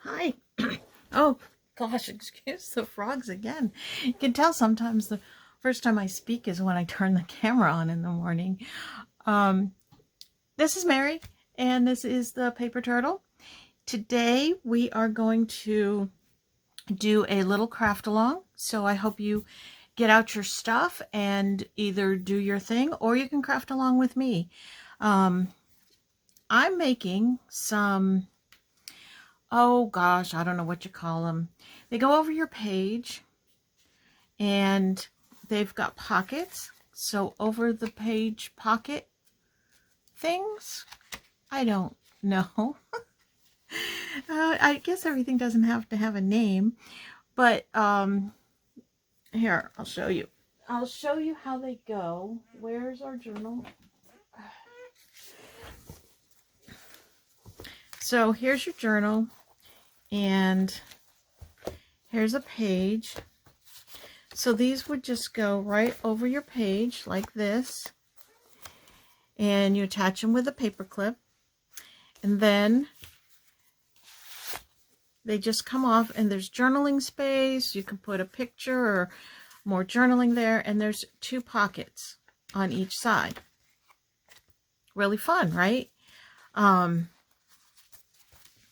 Hi. Oh, gosh, excuse the frogs again. You can tell sometimes the first time I speak is when I turn the camera on in the morning. This is Mary, and this is the Paper Turtle. Today we are going to do a little craft along, so I hope you get out your stuff and either do your thing or you can craft along with me. I'm making some... oh gosh, I don't know what you call them. They go over your page and they've got pockets. So over the page pocket things, I don't know. I guess everything doesn't have to have a name, but here, I'll show you. I'll show you how they go. Where's our journal? So here's your journal, and here's a page. So these would just go right over your page like this, and you attach them with a paper clip, and then they just come off, and there's journaling space. You can put a picture or more journaling there, and there's 2 pockets on each side. Really fun, right?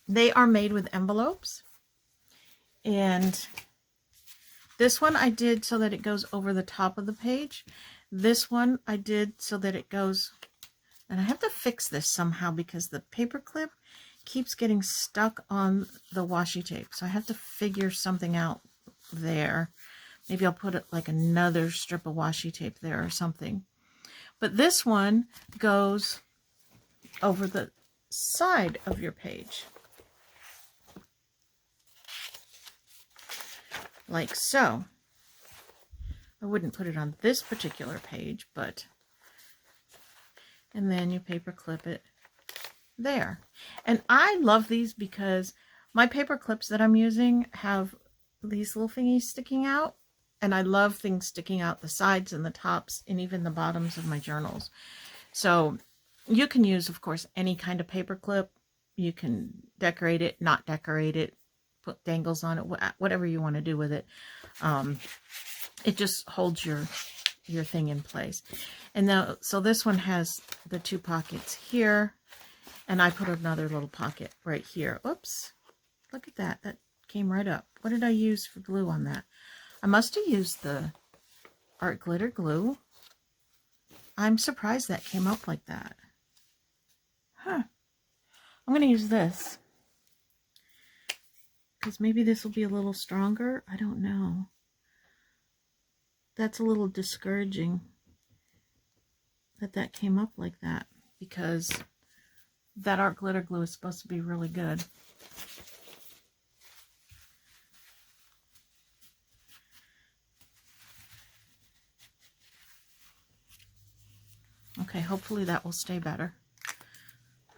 They are made with envelopes, and this one I did so that it goes over the top of the page. This one I did so that it goes, and I have to fix this somehow because the paper clip keeps getting stuck on the washi tape. So I have to figure something out there. Maybe I'll put it like another strip of washi tape there or something. But this one goes over the side of your page, like so. I wouldn't put it on this particular page, but, and then you paper clip it there. And I love these because my paper clips that I'm using have these little thingies sticking out, and I love things sticking out the sides and the tops and even the bottoms of my journals. So you can use, of course, any kind of paper clip. You can decorate it, not decorate it, put dangles on it, whatever you want to do with it. It just holds your thing in place. And now, so this one has the 2 pockets here, and I put another little pocket right here. Oops, look at that. That came right up. What did I use for glue on that? I must have used the art glitter glue. I'm surprised that came up like that. Huh. I'm going to use this, because maybe this will be a little stronger. I don't know. That's a little discouraging that that came up like that, because that art glitter glue is supposed to be really good. Okay, hopefully that will stay better.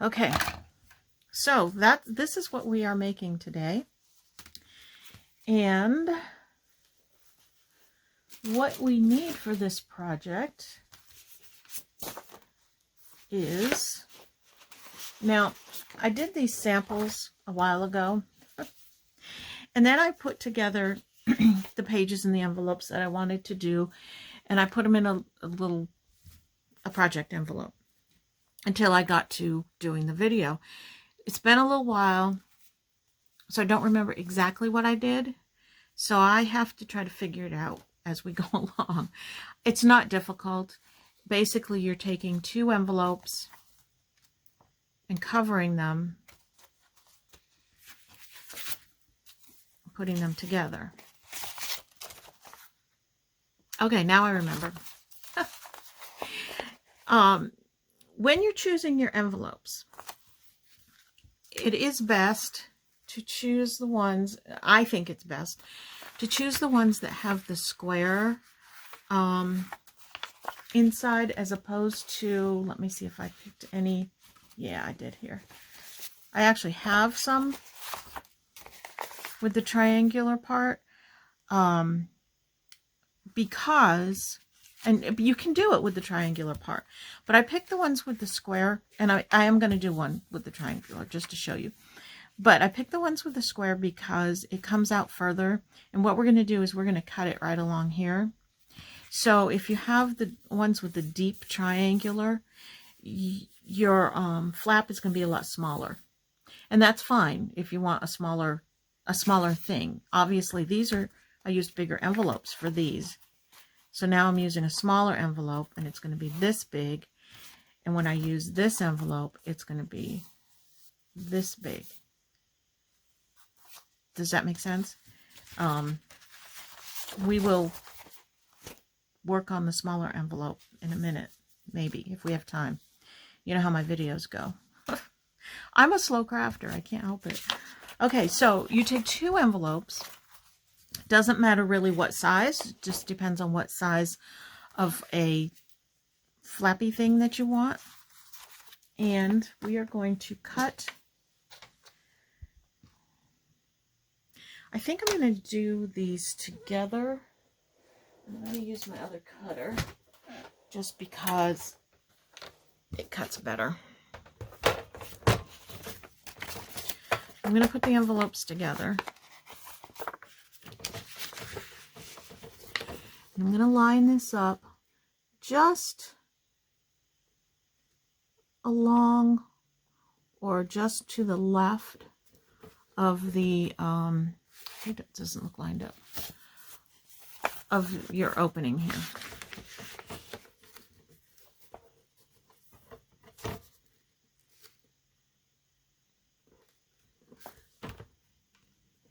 Okay, so this is what we are making today. And what we need for this project is, now I did these samples a while ago, and then I put together the pages and the envelopes that I wanted to do, and I put them in a project envelope until I got to doing the video. It's been a little while, so I don't remember exactly what I did, so I have to try to figure it out as we go along. It's not difficult. Basically, you're taking 2 envelopes and covering them, putting them together. Okay, now I remember. When you're choosing your envelopes, it is best to choose the ones, I think it's best to choose the ones that have the square inside, as opposed to, let me see if I picked any. Yeah, I did here. I actually have some with the triangular part, because, and you can do it with the triangular part, but I picked the ones with the square, and I am going to do one with the triangular just to show you. But I picked the ones with the square because it comes out further. And what we're going to do is we're going to cut it right along here. So if you have the ones with the deep triangular, your flap is going to be a lot smaller. And that's fine if you want a smaller thing. Obviously, I used bigger envelopes for these. So now I'm using a smaller envelope, and it's going to be this big. And when I use this envelope, it's going to be this big. Does that make sense? We will work on the smaller envelope in a minute, maybe, if we have time. You know how my videos go. I'm a slow crafter. I can't help it. Okay, so you take 2 envelopes. Doesn't matter really what size. It just depends on what size of a flappy thing that you want. And we are going to cut. I think I'm going to do these together. I'm going to use my other cutter just because it cuts better. I'm going to put the envelopes together. I'm going to line this up just along or just to the left of the, it doesn't look lined up, of your opening here.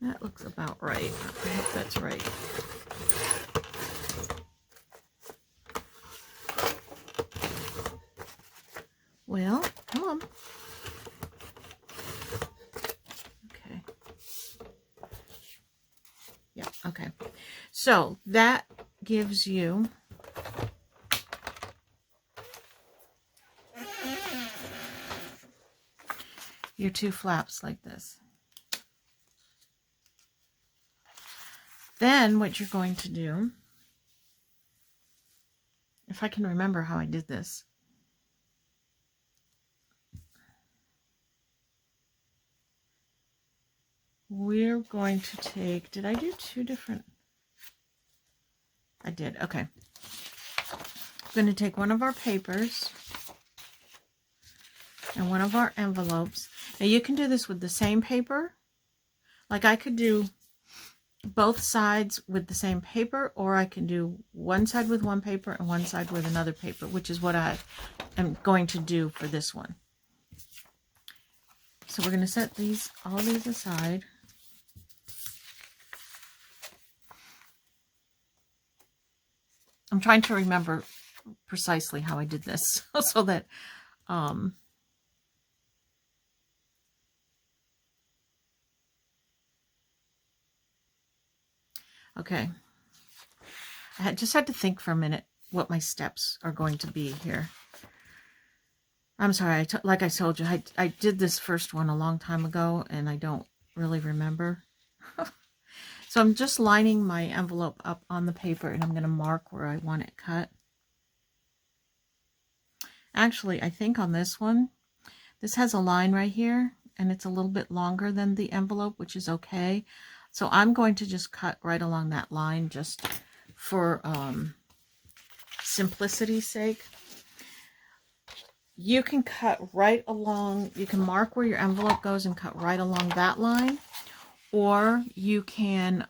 That looks about right. I hope that's right. Well, come on. Okay. Yeah, okay. So that gives you your 2 flaps like this. Then what you're going to do, if I can remember how I did this, we're going to take, did I do 2 different? I did, okay. I'm going to take one of our papers and one of our envelopes. Now you can do this with the same paper. Like I could do both sides with the same paper, or I can do one side with one paper and one side with another paper, which is what I am going to do for this one. So we're going to set all these aside. I'm trying to remember precisely how I did this so that okay. I just had to think for a minute what my steps are going to be here. I'm sorry, like I told you, I did this first one a long time ago, and I don't really remember. So I'm just lining my envelope up on the paper, and I'm going to mark where I want it cut. Actually, I think on this one, this has a line right here, and it's a little bit longer than the envelope, which is okay. So I'm going to just cut right along that line just for simplicity's sake. You can cut right along, you can mark where your envelope goes and cut right along that line, or you can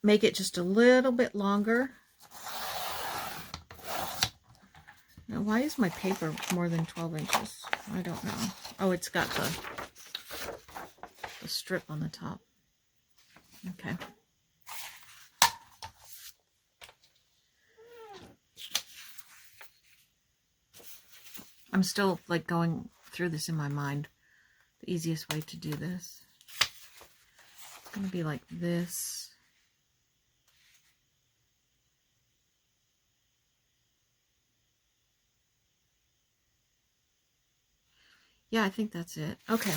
make it just a little bit longer. Now, why is my paper more than 12 inches? I don't know. Oh, it's got the strip on the top. Okay. I'm still like going through this in my mind. The easiest way to do this. It's going to be like this. Yeah, I think that's it. Okay.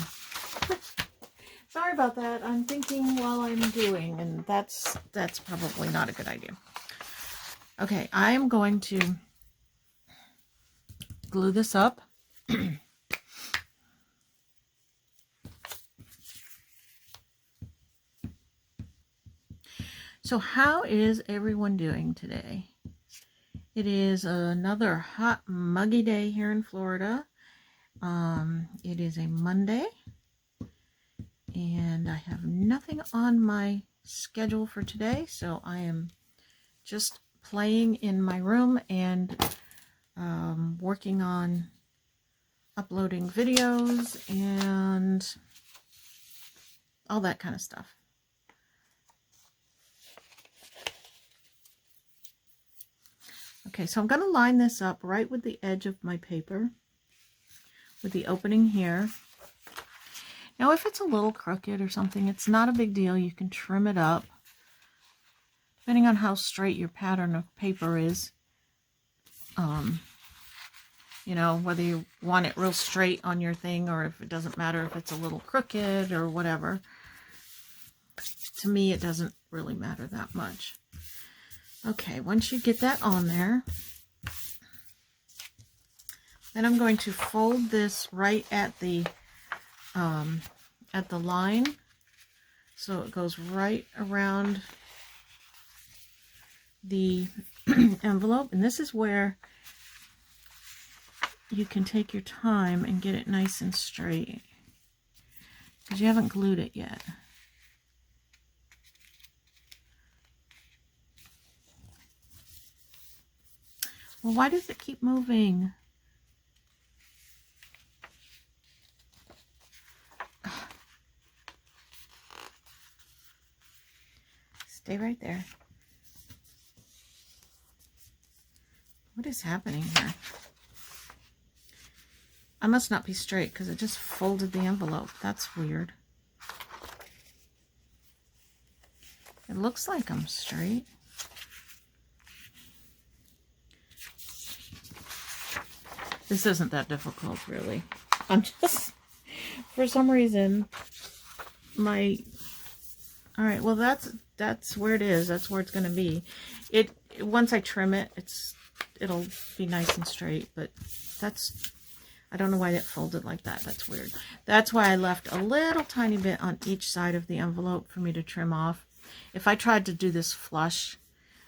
Sorry about that. I'm thinking while I'm doing, and that's probably not a good idea. Okay, I'm going to glue this up. So how is everyone doing today? It is another hot, muggy day here in Florida. It is a Monday, and I have nothing on my schedule for today, so I am just playing in my room and working on uploading videos and all that kind of stuff. Okay, so I'm going to line this up right with the edge of my paper, with the opening here. Now, if it's a little crooked or something, it's not a big deal. You can trim it up, depending on how straight your pattern of paper is. You know, whether you want it real straight on your thing, or if it doesn't matter if it's a little crooked or whatever. To me, it doesn't really matter that much. Okay, once you get that on there, then I'm going to fold this right at the line, so it goes right around the envelope. And this is where you can take your time and get it nice and straight, because you haven't glued it yet. Well, why does it keep moving? Stay right there. What is happening here? I must not be straight because it just folded the envelope. That's weird. It looks like I'm straight. This isn't that difficult, really. I'm just, for some reason, all right, well, that's where it is. That's where it's going to be. Once I trim it, it'll be nice and straight, but I don't know why it folded like that. That's weird. That's why I left a little tiny bit on each side of the envelope for me to trim off. If I tried to do this flush,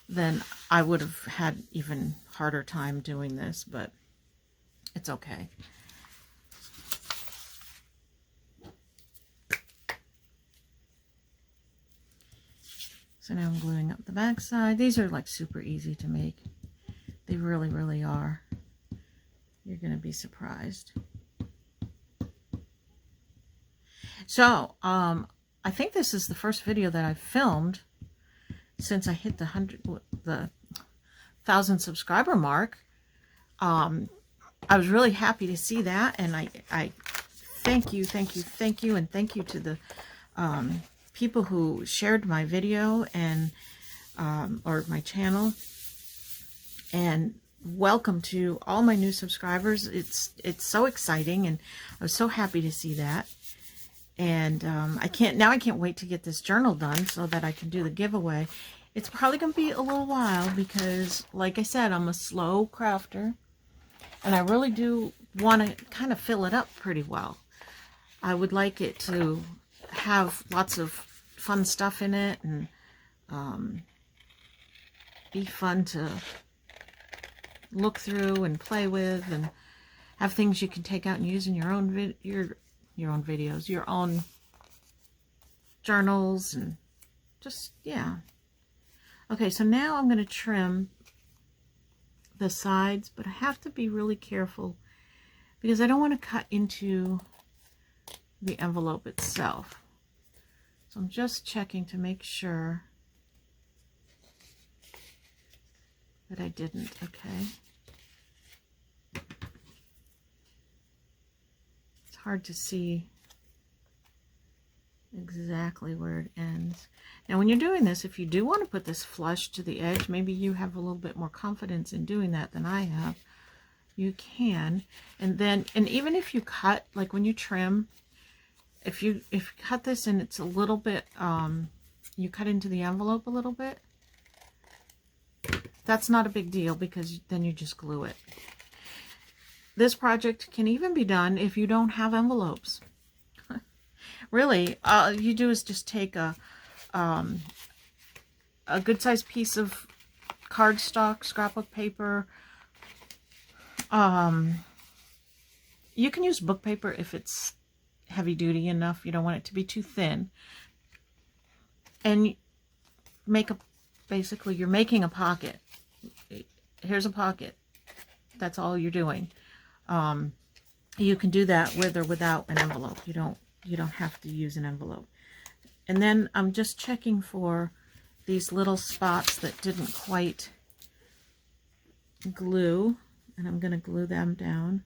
then I would have had even harder time doing this, but it's okay. So now I'm gluing up the back side. These are like super easy to make. They really, really are. You're going to be surprised. So, I think this is the first video that I've filmed since I hit the 1,000 subscriber mark. I was really happy to see that, and I thank you, and thank you to the people who shared my video and or my channel, and welcome to all my new subscribers. It's so exciting, and I was so happy to see that. And I can't wait to get this journal done so that I can do the giveaway. It's probably going to be a little while because, like I said, I'm a slow crafter, and I really do want to kind of fill it up pretty well. I would like it to have lots of fun stuff in it, and be fun to look through and play with, and have things you can take out and use in your own your own videos, your own journals, and just, yeah. Okay, so now I'm going to trim the sides, but I have to be really careful because I don't want to cut into the envelope itself. So I'm just checking to make sure that I didn't. Okay. It's hard to see exactly where it ends. Now, when you're doing this, if you do want to put this flush to the edge, maybe you have a little bit more confidence in doing that than I have. You can. And even if you cut, like when you trim, if you cut this and it's a little bit, you cut into the envelope a little bit, that's not a big deal because then you just glue it. This project can even be done if you don't have envelopes. Really, all you do is just take a a good sized piece of cardstock, scrapbook paper. You can use book paper if it's heavy duty enough. You don't want it to be too thin. And make basically you're making a pocket. Here's a pocket. That's all you're doing. You can do that with or without an envelope. You don't have to use an envelope. And then I'm just checking for these little spots that didn't quite glue, and I'm going to glue them down.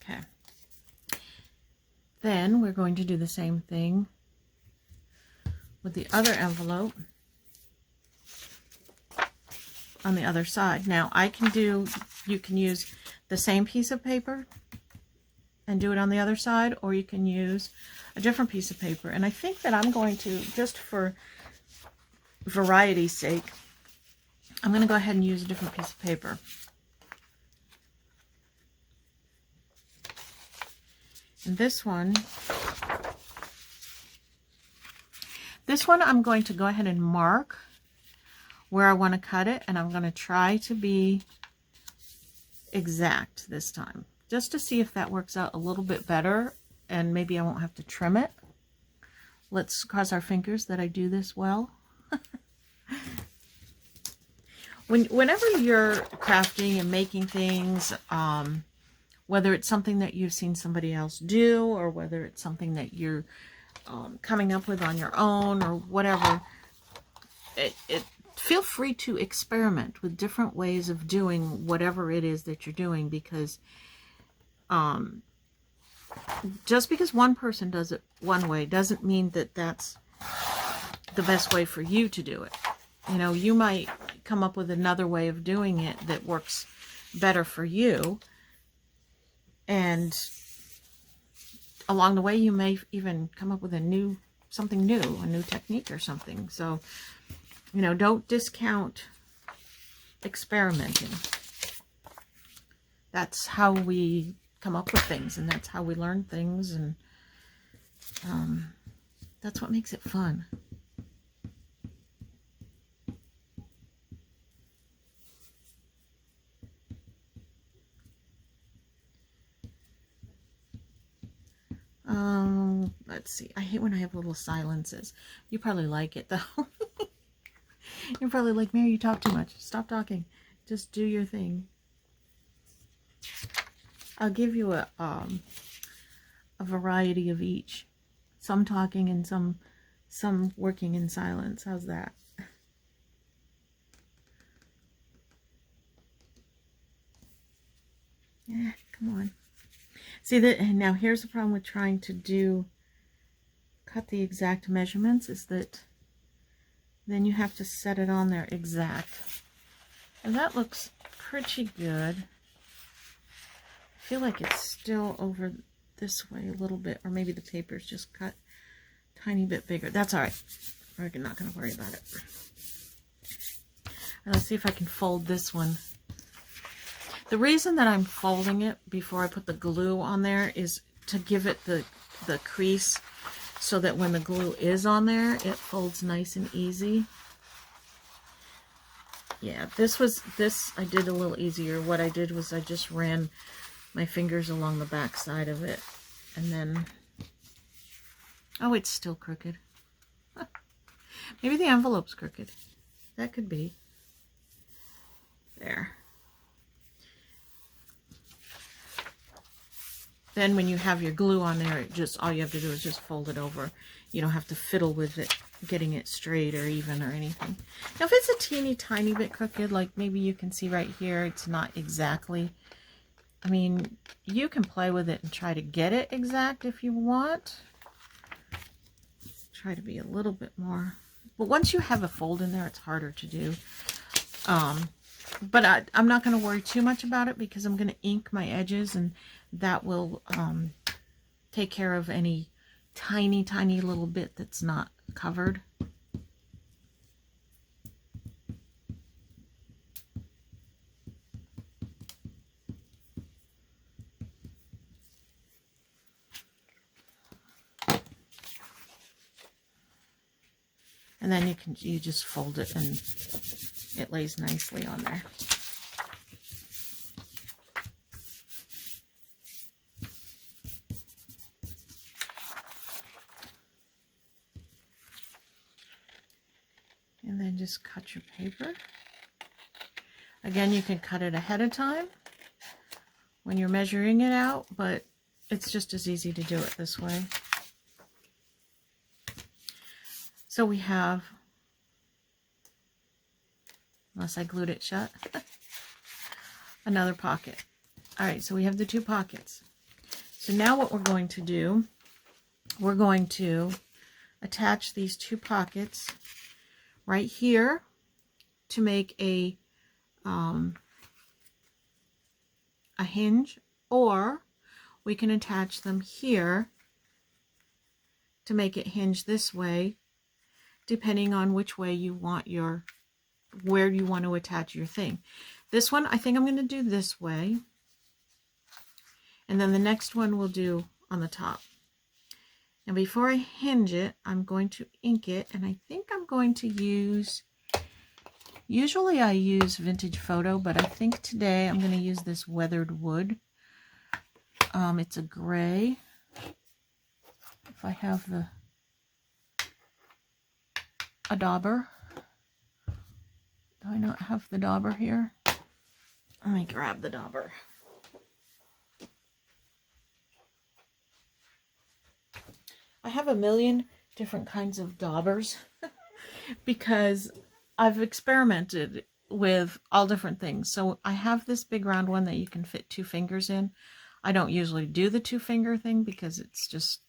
Okay. Then we're going to do the same thing with the other envelope on the other side. Now you can use the same piece of paper and do it on the other side, or you can use a different piece of paper. And I think that I'm going to, just for variety's sake, I'm going to go ahead and use a different piece of paper. And this one I'm going to go ahead and mark where I want to cut it, and I'm going to try to be exact this time, just to see if that works out a little bit better, and maybe I won't have to trim it. Let's cross our fingers that I do this well. Whenever you're crafting and making things, whether it's something that you've seen somebody else do, or whether it's something that you're coming up with on your own, or whatever, feel free to experiment with different ways of doing whatever it is that you're doing, because just because one person does it one way doesn't mean that that's the best way for you to do it. You know, you might come up with another way of doing it that works better for you, and along the way you may even come up with something new, a new technique or something. So, you know, don't discount experimenting. That's how we come up with things, and that's how we learn things, and that's what makes it fun. Let's see. I hate when I have little silences. You probably like it though. You're probably like, Mary, you talk too much. Stop talking. Just do your thing. I'll give you a variety of each. Some talking and some working in silence. How's that? Yeah, come on. See that? And now here's the problem with trying to cut the exact measurements, is that then you have to set it on there exact. And that looks pretty good. I feel like it's still over this way a little bit, or maybe the paper's just cut a tiny bit bigger. That's all right. We're not going to worry about it. And let's see if I can fold this one. The reason that I'm folding it before I put the glue on there is to give it the crease, so that when the glue is on there, it folds nice and easy. Yeah, this I did a little easier. What I did was I just ran my fingers along the back side of it, and then, oh, it's still crooked. Maybe the envelope's crooked. That could be. There. Then when you have your glue on there, all you have to do is just fold it over. You don't have to fiddle with it, getting it straight or even or anything. Now, if it's a teeny tiny bit crooked, like maybe you can see right here, it's not exactly. I mean, you can play with it and try to get it exact if you want. Try to be a little bit more. But once you have a fold in there, it's harder to do. But I'm not going to worry too much about it, because I'm going to ink my edges, and that will take care of any tiny little bit that's not covered. And then you just fold it and it lays nicely on there. And then just cut your paper. Again, you can cut it ahead of time when you're measuring it out, but it's just as easy to do it this way. So we have, unless I glued it shut, another pocket. All right, so we have the two pockets. So now what we're going to do, we're going to attach these two pockets right here to make a hinge, or we can attach them here to make it hinge this way, depending on which way you want where you want to attach your thing. This one, I think I'm going to do this way, and then the next one we'll do on the top. And before I hinge it, I'm going to ink it, and I think I'm going to use, usually I use Vintage Photo, but I think today I'm going to use this Weathered Wood. It's a gray. If I have a dauber. Do I not have the dauber here? Let me grab the dauber. I have a million different kinds of daubers because I've experimented with all different things. So I have this big round one that you can fit 2 fingers in. I don't usually do the 2-finger thing because it's just,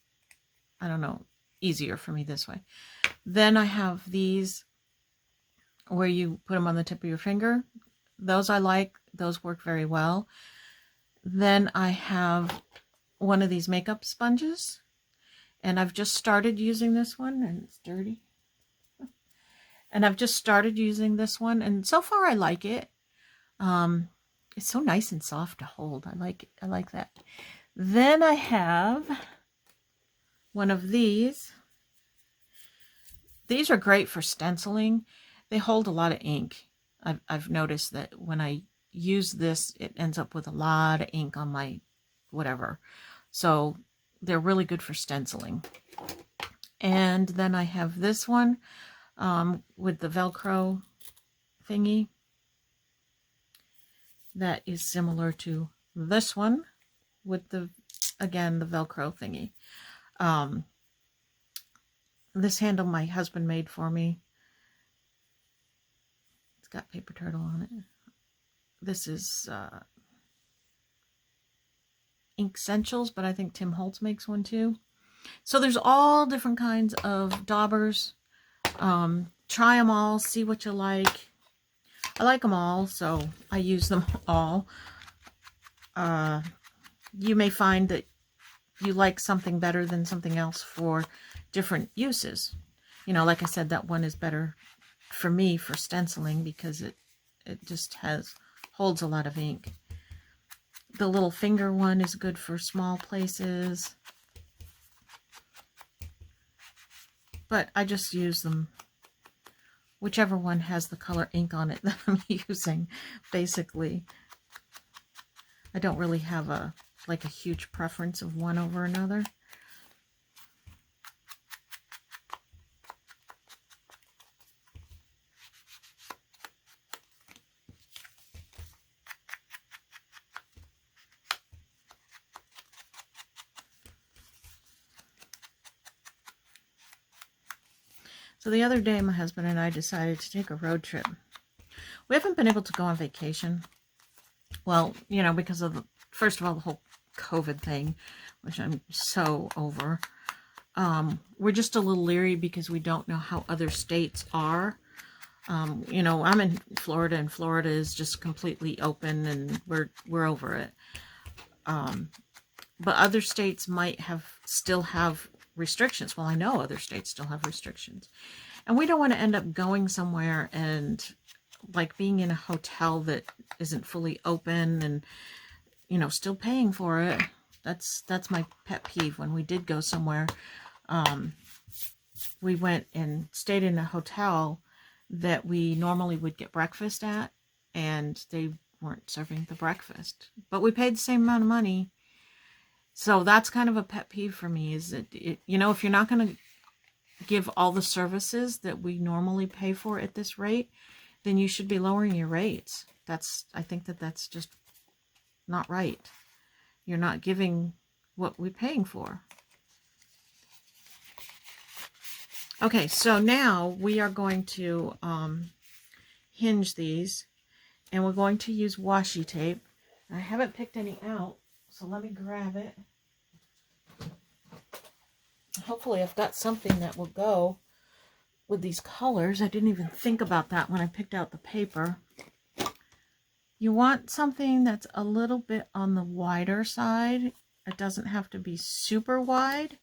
I don't know, easier for me this way. Then I have these where you put them on the tip of your finger. Those I like. Those work very well. Then I have one of these makeup sponges. And I've just started using this one, and it's dirty. And I've just started using this one, and so far I like it. It's so nice and soft to hold. I like it. I like that. Then I have one of these. These are great for stenciling. They hold a lot of ink. I've noticed that when I use this, it ends up with a lot of ink on my whatever. So they're really good for stenciling. And then I have this one with the Velcro thingy. That is similar to this one with the, again, the Velcro thingy. This handle my husband made for me. It's got paper turtle on it. This is Ink Essentials, but I think Tim Holtz makes one too. So there's all different kinds of daubers. Try them all, see what you like. I like them all, so I use them all. You may find that you like something better than something else for different uses. You know, like I said, that one is better for me for stenciling because it just holds a lot of ink. The little finger one is good for small places. But I just use them, whichever one has the color ink on it that I'm using, basically. I don't really have a huge preference of one over another. So the other day, my husband and I decided to take a road trip. We haven't been able to go on vacation. Well, you know, because of, first of all, the whole COVID thing, which I'm so over. We're just a little leery because we don't know how other states are. You know, I'm in Florida, and Florida is just completely open, and we're over it. But other states might still have restrictions. Well, I know other states still have restrictions. And we don't want to end up going somewhere and like being in a hotel that isn't fully open and, you know, still paying for it. That's my pet peeve. When we did go somewhere, we went and stayed in a hotel that we normally would get breakfast at, and they weren't serving the breakfast, but we paid the same amount of money. So that's kind of a pet peeve for me, is that, you know, if you're not going to give all the services that we normally pay for at this rate, then you should be lowering your rates. I think that's just not right. You're not giving what we're paying for. Okay, so now we are going to hinge these, and we're going to use washi tape. I haven't picked any out, so let me grab it. Hopefully I've got something that will go with these colors. I didn't even think about that when I picked out the paper. You want something that's a little bit on the wider side. It doesn't have to be super wide,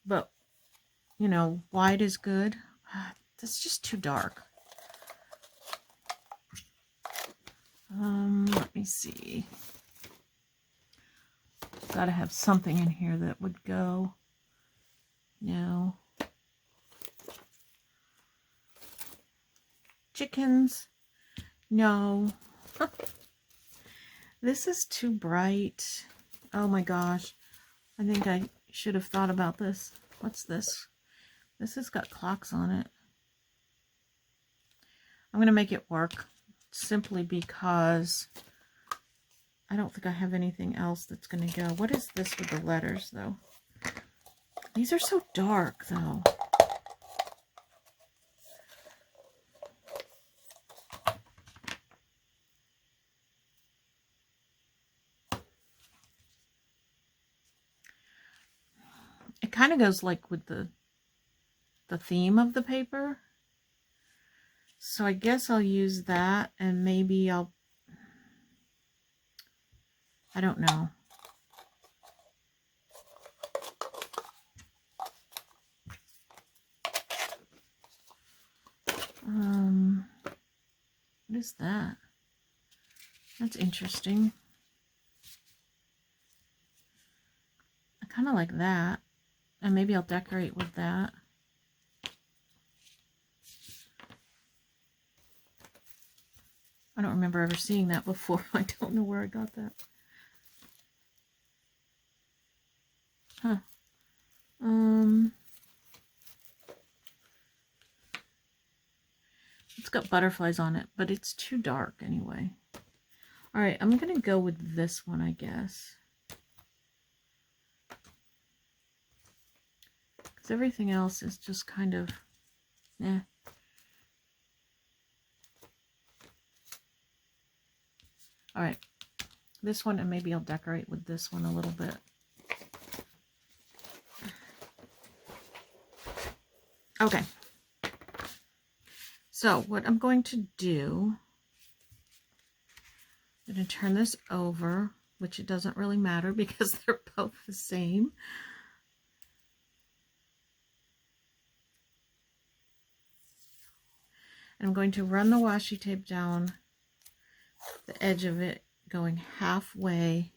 but, you know, wide is good. That's just too dark. Let me see. Gotta have something in here that would go. No. Chickens. No. This is too bright. Oh my gosh. I think I should have thought about this. What's this? This has got clocks on it. I'm going to make it work simply because I don't think I have anything else that's going to go. What is this with the letters, though? These are so dark, though. It kind of goes like with the theme of the paper. So I guess I'll use that, and maybe I don't know. What is that? That's interesting. I kind of like that. And maybe I'll decorate with that. I don't remember ever seeing that before. I don't know where I got that. Huh. It's got butterflies on it, but it's too dark anyway. All right, I'm going to go with this one, I guess. Because everything else is just kind of, eh. All right, this one, and maybe I'll decorate with this one a little bit. Okay. So what I'm going to do, I'm going to turn this over, which it doesn't really matter because they're both the same. And I'm going to run the washi tape down the edge of it, going halfway,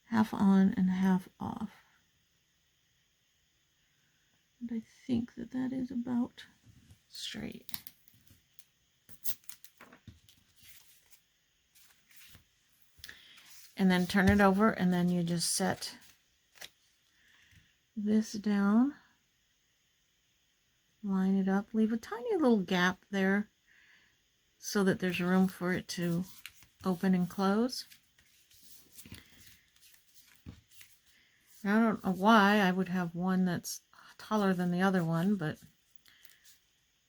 half on and half off. And I think that that is about straight. And then turn it over, and then you just set this down, line it up, leave a tiny little gap there so that there's room for it to open and close. Now, I don't know why I would have one that's taller than the other one, but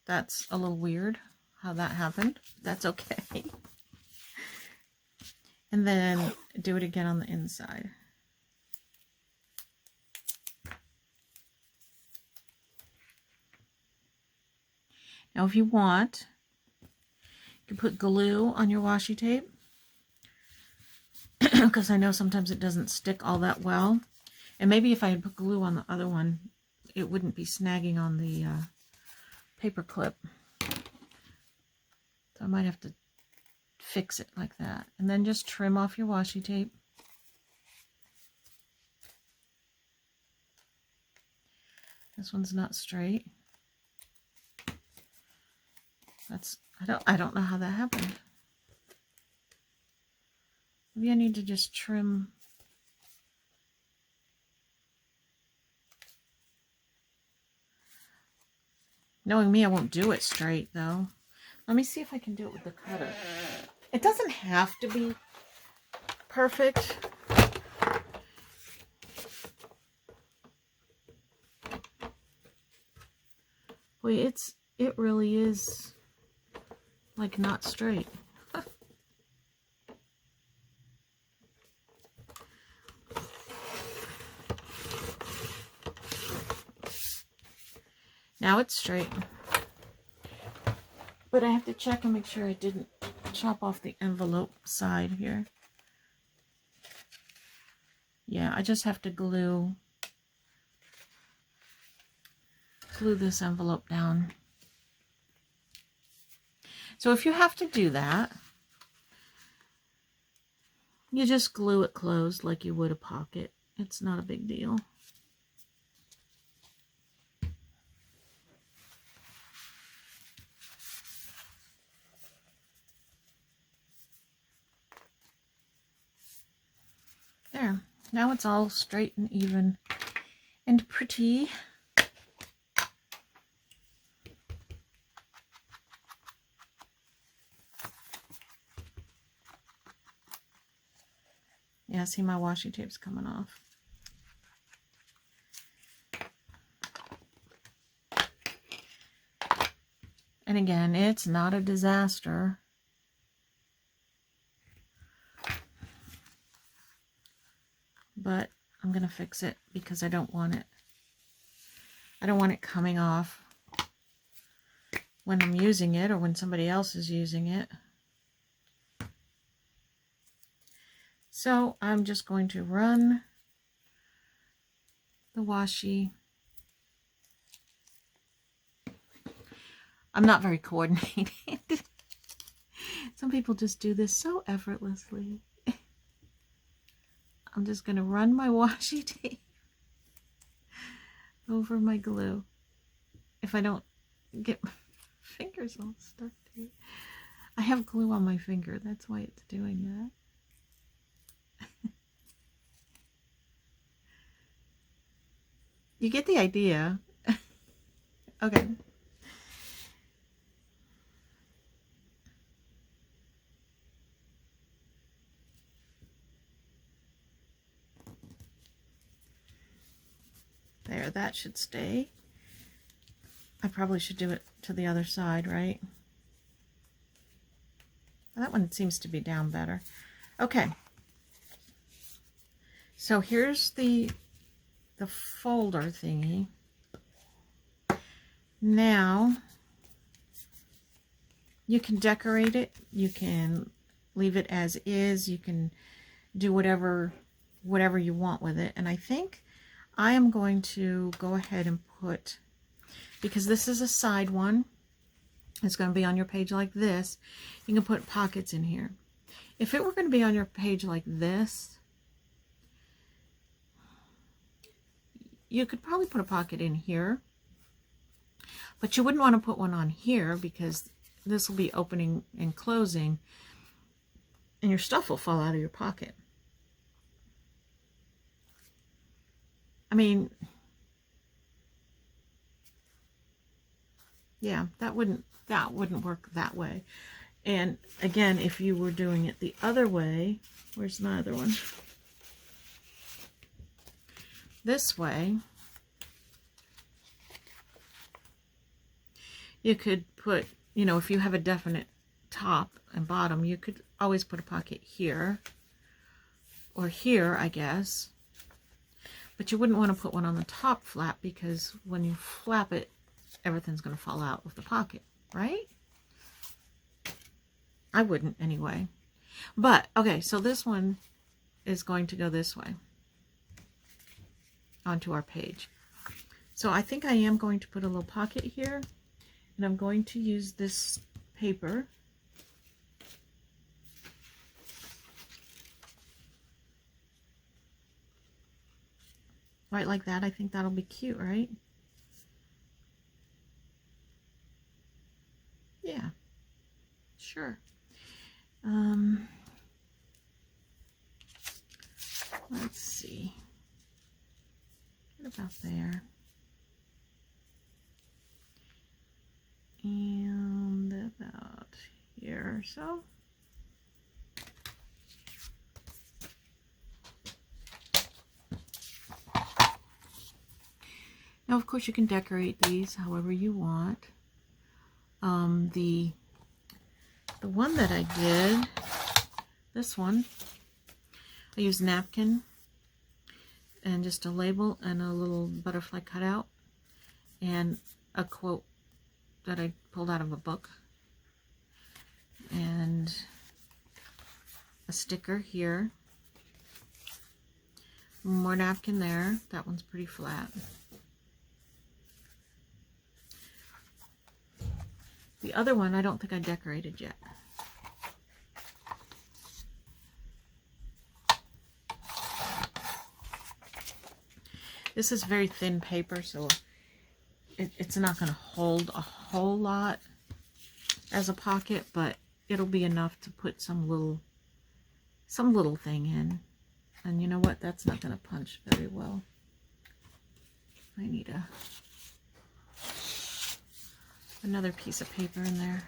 that's a little weird how that happened. That's okay. And then do it again on the inside. Now, if you want, you can put glue on your washi tape, because I know sometimes it doesn't stick all that well. And maybe if I had put glue on the other one, it wouldn't be snagging on the paper clip. So I might have to fix it like that. And then just trim off your washi tape. This one's not straight. I don't know how that happened. Maybe I need to just trim. Knowing me, I won't do it straight though. Let me see if I can do it with the cutter. It doesn't have to be perfect. Boy, it really is like not straight. Now it's straight. But I have to check and make sure I didn't chop off the envelope side here. Yeah, I just have to glue this envelope down. So if you have to do that, you just glue it closed like you would a pocket. It's not a big deal. There. Now it's all straight and even and pretty. Yeah, see, my washi tape's coming off. And again, it's not a disaster. But I'm going to fix it because I don't want it coming off when I'm using it or when somebody else is using it. So I'm just going to run the washi. I'm not very coordinated. Some people just do this so effortlessly. I'm just going to run my washi tape over my glue. If I don't get my fingers all stuck to it. I have glue on my finger. That's why it's doing that. You get the idea. Okay. There, that should stay. I probably should do it to the other side, right? That one seems to be down better. Okay. So here's the folder thingy. Now, you can decorate it. You can leave it as is. You can do whatever you want with it. And I think I am going to go ahead and put, because this is a side one, it's going to be on your page like this, you can put pockets in here. If it were going to be on your page like this, you could probably put a pocket in here, but you wouldn't want to put one on here because this will be opening and closing and your stuff will fall out of your pocket. I mean, yeah, that wouldn't work that way. And again, if you were doing it the other way, where's my other one? This way, you could put, you know, if you have a definite top and bottom, you could always put a pocket here or here, I guess. But you wouldn't want to put one on the top flap because when you flap it, everything's going to fall out of the pocket, right? I wouldn't anyway. But, okay, so this one is going to go this way onto our page. So I think I am going to put a little pocket here, and I'm going to use this paper. Right like that. I think that'll be cute, right? sure. Let's see. What about there? And about here or so. Now, of course, you can decorate these however you want. The one that I did, this one, I used napkin and just a label and a little butterfly cutout and a quote that I pulled out of a book and a sticker here. More napkin there. That one's pretty flat. The other one, I don't think I decorated yet. This is very thin paper, so it's not going to hold a whole lot as a pocket, but it'll be enough to put some little thing in. And you know what? That's not going to punch very well. I need another piece of paper in there.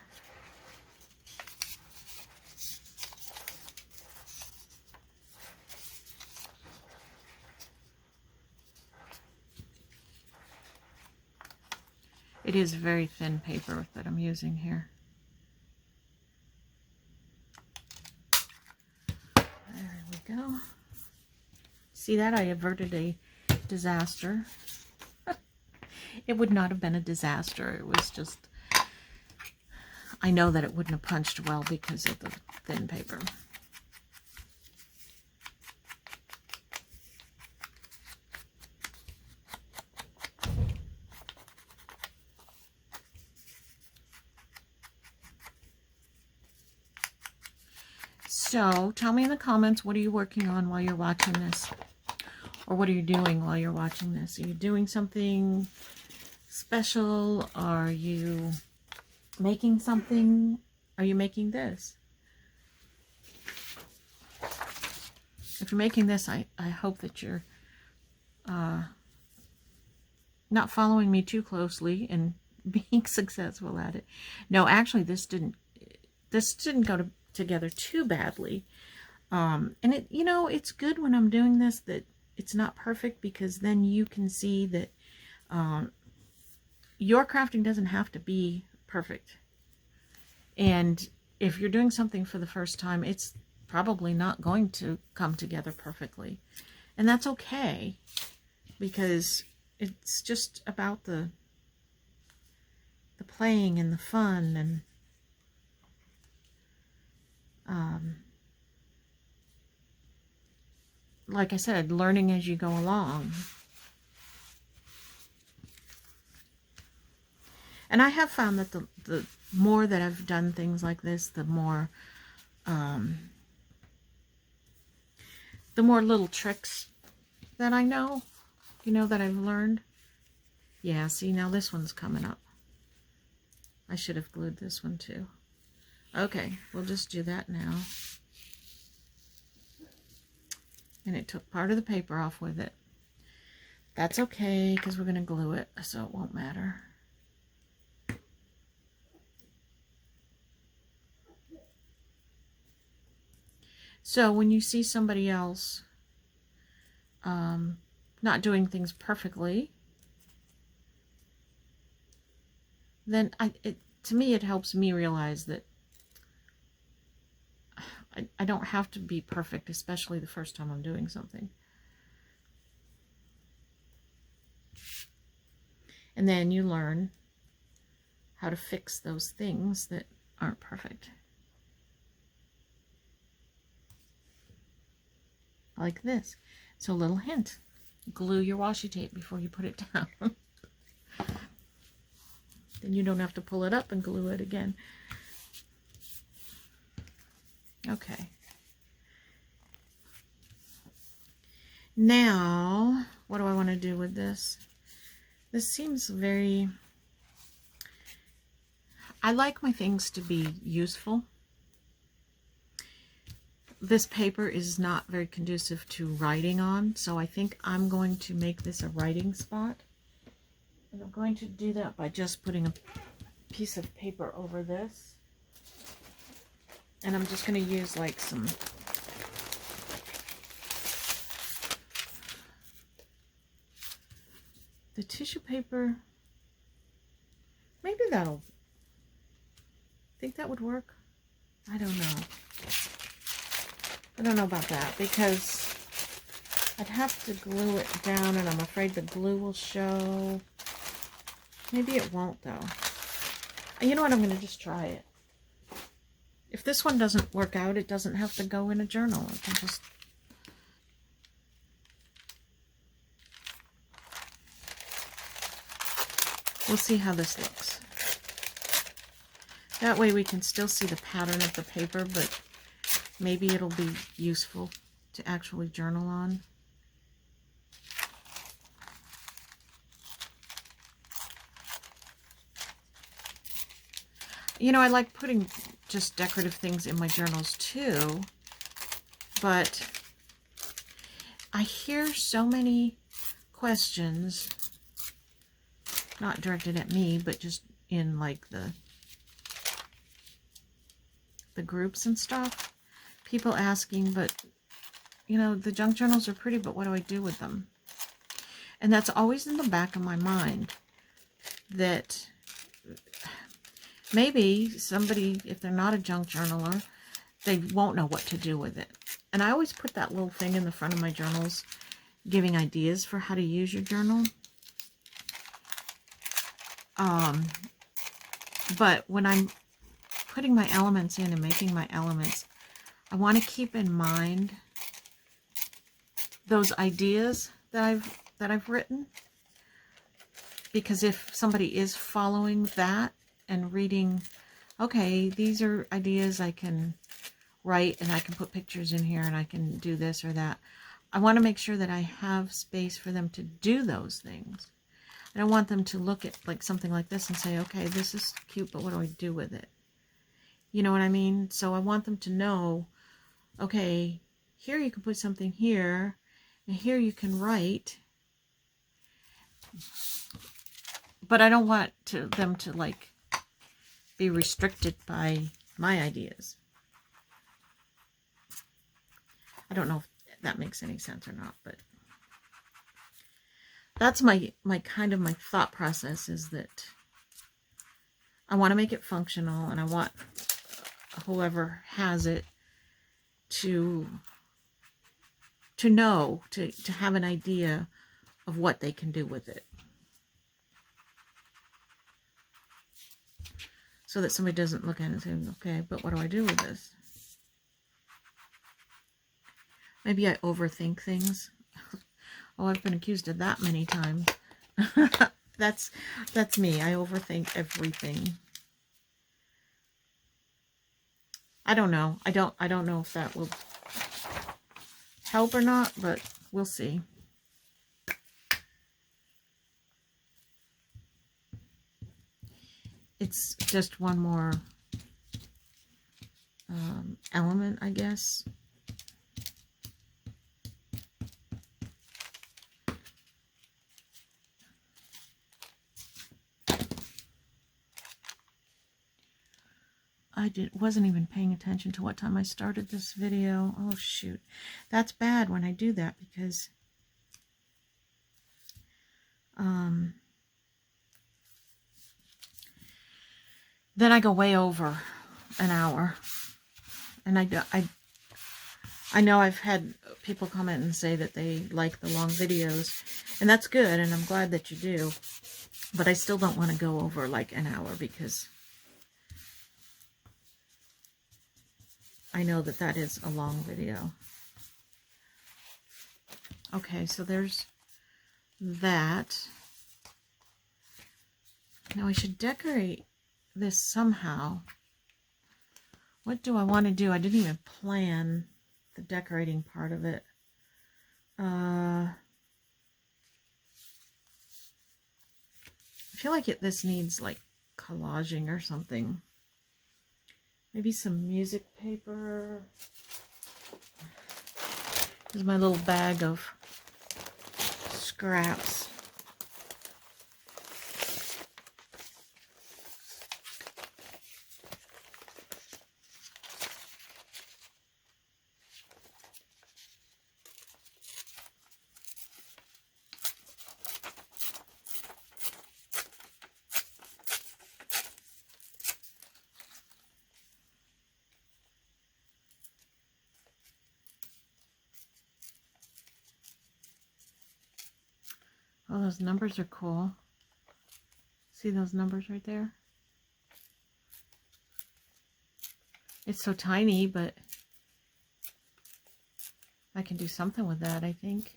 It is very thin paper that I'm using here. There we go. See that? I averted a disaster. It would not have been a disaster. It was just, I know that it wouldn't have punched well because of the thin paper. So, tell me in the comments, what are you working on while you're watching this? Or what are you doing while you're watching this? Are you doing something special? Are you making something? Are you making this? If you're making this, I hope that you're not following me too closely and being successful at it. No, actually, this didn't go together too badly. And it, you know, it's good when I'm doing this that it's not perfect, because then you can see that your crafting doesn't have to be perfect. And if you're doing something for the first time, it's probably not going to come together perfectly. And that's okay, because it's just about the playing and the fun and like I said, learning as you go along. And I have found that the more that I've done things like this, the more little tricks that I know, you know, that I've learned. Yeah, see, now this one's coming up. I should have glued this one too. Okay, we'll just do that now. And it took part of the paper off with it. That's okay, because we're going to glue it, so it won't matter. So when you see somebody else not doing things perfectly, then to me it helps me realize that I don't have to be perfect, especially the first time I'm doing something. And then you learn how to fix those things that aren't perfect. Like this. So a little hint. Glue your washi tape before you put it down. Then you don't have to pull it up and glue it again. Okay. Now, what do I want to do with this? This seems very... I like my things to be useful. this paper is not very conducive to writing on, so I think I'm going to make this a writing spot. And I'm going to do that by just putting a piece of paper over this. And I'm just going to use like some the tissue paper. Maybe that'll, think that would work? I don't know. I don't know about that because I'd have to glue it down and I'm afraid the glue will show. Maybe it won't though. You know what, I'm going to just try it. If this one doesn't work out, it doesn't have to go in a journal. It can just... We'll see how this looks. That way we can still see the pattern of the paper, but maybe it'll be useful to actually journal on. You know, I like putting just decorative things in my journals too, but I hear so many questions, not directed at me, but just in like the groups and stuff. People asking, but you know, the junk journals are pretty, but what do I do with them? And that's always in the back of my mind, that maybe somebody, if they're not a junk journaler, they won't know what to do with it. And I always put that little thing in the front of my journals, giving ideas for how to use your journal. But when I'm putting my elements in and making my elements, I want to keep in mind those ideas that I've written, because if somebody is following that and reading, okay, these are ideas I can write and I can put pictures in here and I can do this or that, I want to make sure that I have space for them to do those things. I don't want them to look at like something like this and say, okay, this is cute, but what do I do with it? You know what I mean? So I want them to know, okay, here you can put something here, and here you can write. But I don't want them to like be restricted by my ideas. I don't know if that makes any sense or not, but that's my kind of my thought process, is that I want to make it functional, and I want whoever has it to know, to have an idea of what they can do with it. So that somebody doesn't look at it and say, okay, but what do I do with this? Maybe I overthink things. Oh, I've been accused of that many times. That's me. I overthink everything. I don't know. I don't know if that will help or not, but we'll see. It's just one more element, I guess. I wasn't even paying attention to what time I started this video. Oh, shoot. That's bad when I do that, because then I go way over an hour. And I know I've had people comment and say that they like the long videos, and that's good, and I'm glad that you do. But I still don't want to go over like an hour, because I know that that is a long video. Okay, so there's that. Now I should decorate this somehow. What do I want to do? I didn't even plan the decorating part of it. I feel like this needs like collaging or something. Maybe some music paper. This is my little bag of scraps. Oh, those numbers are cool. See those numbers right there? It's so tiny, but I can do something with that, I think.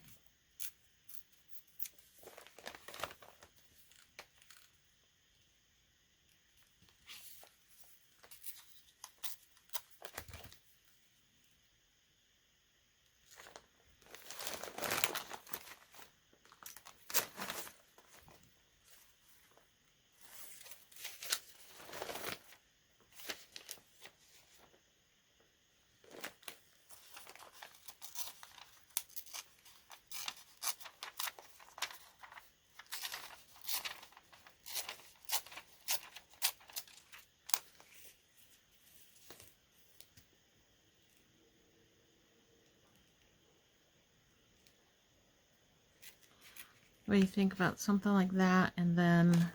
What do you think about something like that? And then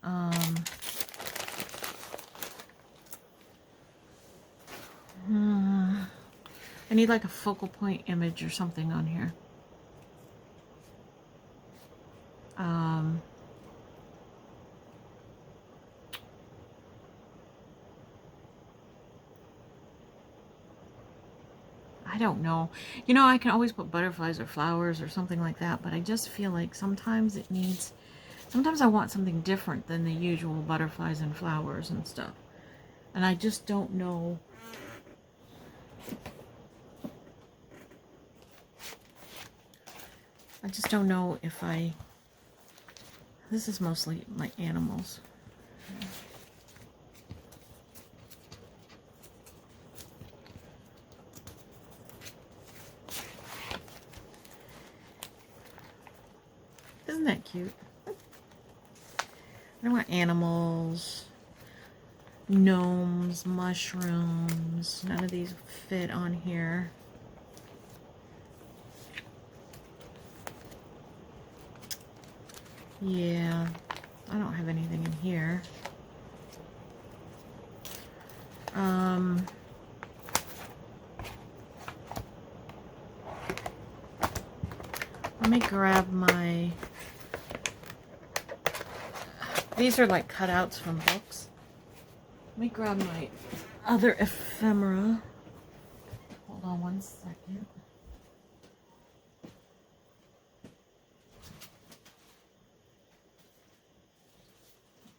I need like a focal point image or something on here. I don't know. You know, I can always put butterflies or flowers or something like that, but I just feel like sometimes it needs, sometimes I want something different than the usual butterflies and flowers and stuff. And I just don't know. I just don't know if I, this is mostly my animals. Isn't that cute? I want animals, gnomes, mushrooms. None of these fit on here. Yeah, I don't have anything in here. Let me grab my, these are like cutouts from books. Let me grab my other ephemera. Hold on one second.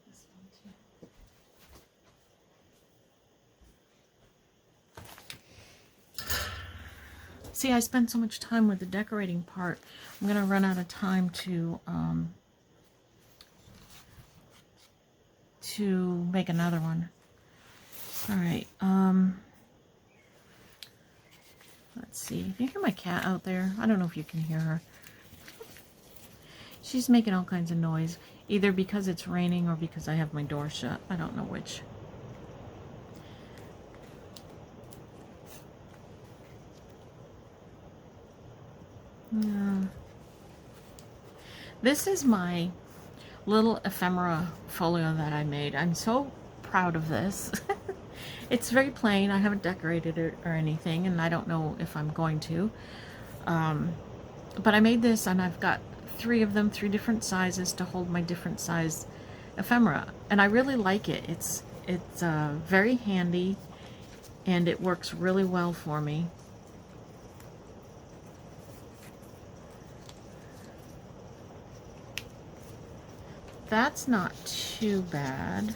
This one too. See, I spend so much time with the decorating part. I'm gonna run out of time to make another one. All right. Let's see. You hear my cat out there? I don't know if you can hear her. She's making all kinds of noise, either because it's raining or because I have my door shut. I don't know which. Yeah. This is my little ephemera folio that I made. I'm so proud of this. It's very plain. I haven't decorated it or anything, and I don't know if I'm going to. But I made this, and I've got 3 of them, 3 different sizes to hold my different size ephemera, and I really like it. It's very handy, and it works really well for me. That's not too bad.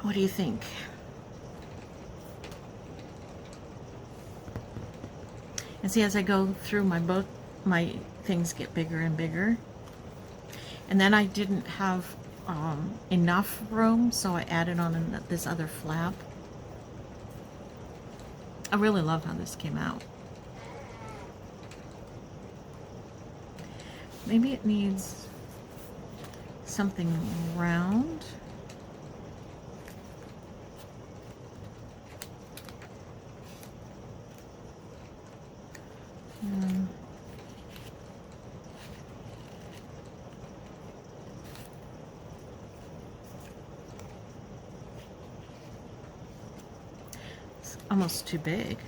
What do you think? And see, as I go through my book, my things get bigger and bigger. And then I didn't have enough room, so I added on this other flap. I really love how this came out. Maybe it needs something round. It's almost too big.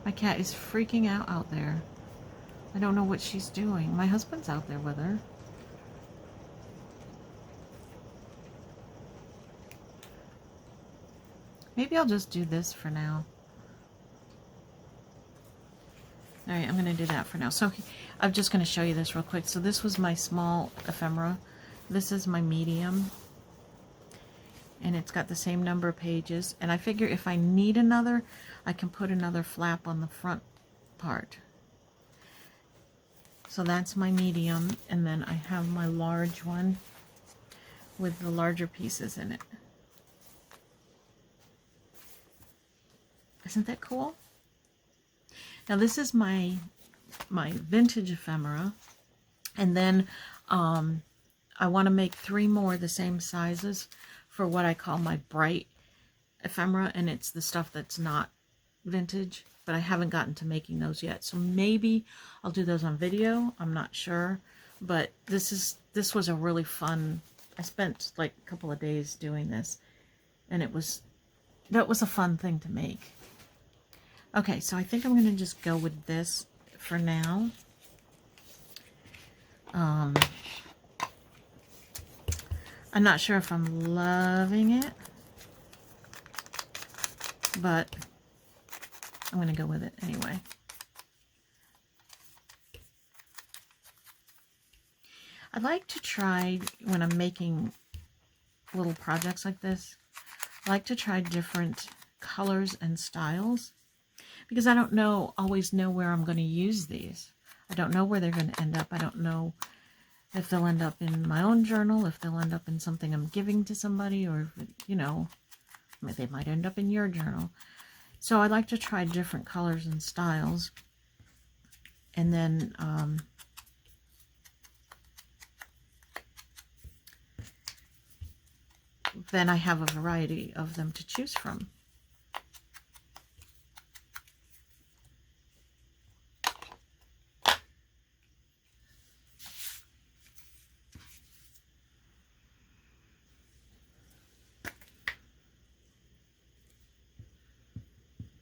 My cat is freaking out there. I don't know what she's doing. My husband's out there with her. Maybe I'll just do this for now. All right, I'm going to do that for now. So I'm just going to show you this real quick. So this was my small ephemera. This is my medium. And it's got the same number of pages. And I figure if I need another, I can put another flap on the front part. So that's my medium. And then I have my large one with the larger pieces in it. Isn't that cool? Now this is my vintage ephemera, and then I want to make 3 more the same sizes for what I call my bright ephemera, and it's the stuff that's not vintage, but I haven't gotten to making those yet. So maybe I'll do those on video. I'm not sure, but this was a really fun. I spent like a couple of days doing this, and that was a fun thing to make. Okay, so I think I'm going to just go with this for now. I'm not sure if I'm loving it, but I'm going to go with it anyway. I like to try, when I'm making little projects like this, I like to try different colors and styles, because I don't always know where I'm going to use these. I don't know where they're going to end up. I don't know if they'll end up in my own journal, if they'll end up in something I'm giving to somebody, or, you know, they might end up in your journal. So I like to try different colors and styles. And then I have a variety of them to choose from.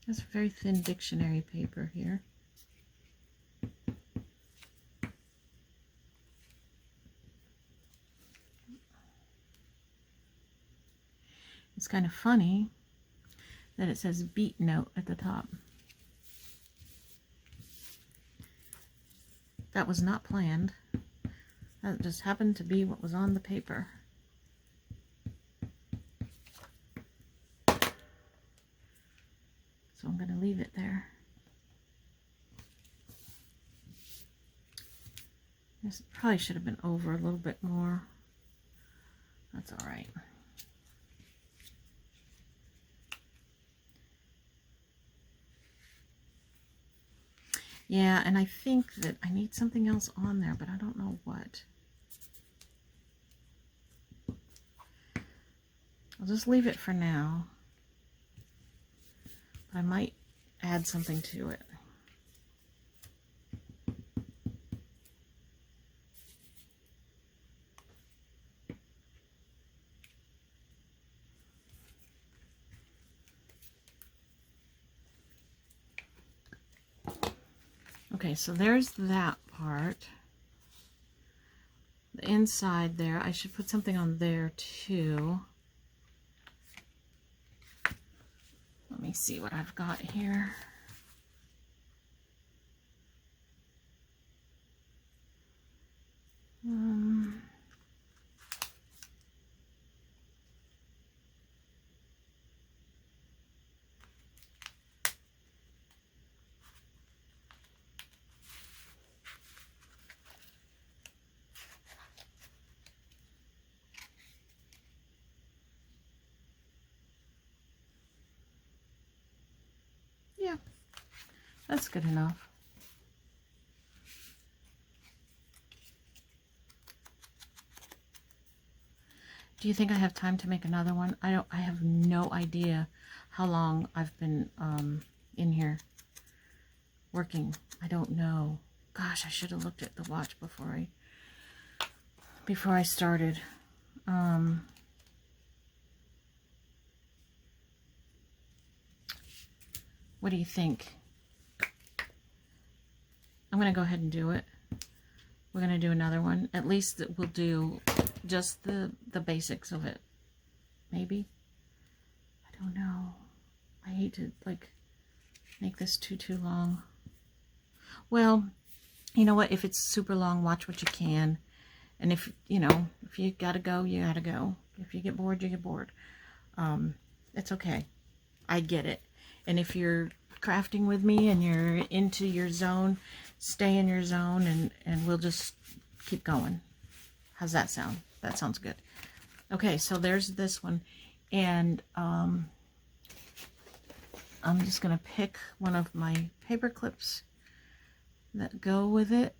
That's very thin dictionary paper here. It's kind of funny that it says beat note at the top. That was not planned. That just happened to be what was on the paper. So I'm going to leave it there. This probably should have been over a little bit more. That's all right. Yeah, and I think that I need something else on there, but I don't know what. I'll just leave it for now. But I might add something to it. Okay, so there's that part. The inside there, I should put something on there too. see what I've got here. Yeah, that's good enough. Do you think I have time to make another one? I have no idea how long I've been in here working. I don't know. Gosh, I should have looked at the watch before I started. What do you think? I'm going to go ahead and do it. We're going to do another one. At least we'll do just the basics of it. Maybe. I don't know. I hate to like make this too long. Well, you know what? If it's super long, watch what you can. And if you gotta go, you gotta go. If you get bored, you get bored. It's okay. I get it. And if you're crafting with me and you're into your zone, stay in your zone, and we'll just keep going. How's that sound? That sounds good. Okay, so there's this one. And I'm just going to pick one of my paper clips that go with it.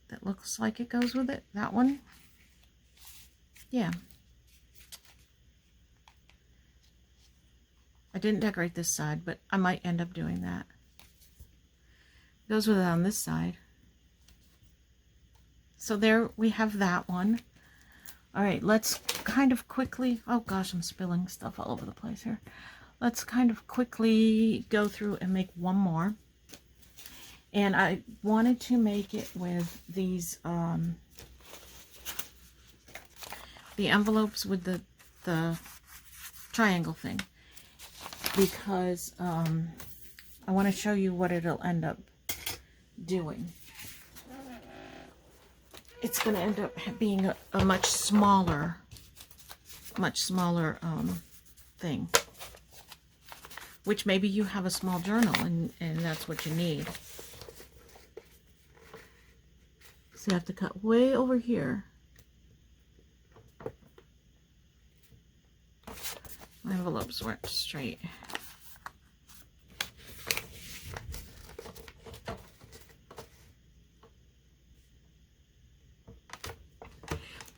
That looks like it goes with it. That one. Yeah. I didn't decorate this side, but I might end up doing that. Goes with it on this side. So there we have that one. All right, let's kind of quickly, oh gosh, I'm spilling stuff all over the place here. Let's kind of quickly go through and make one more. And I wanted to make it with these, the envelopes with the triangle thing. Because I want to show you what it'll end up doing. It's going to end up being a much smaller thing. Which maybe you have a small journal and that's what you need. So you have to cut way over here. My envelopes weren't straight.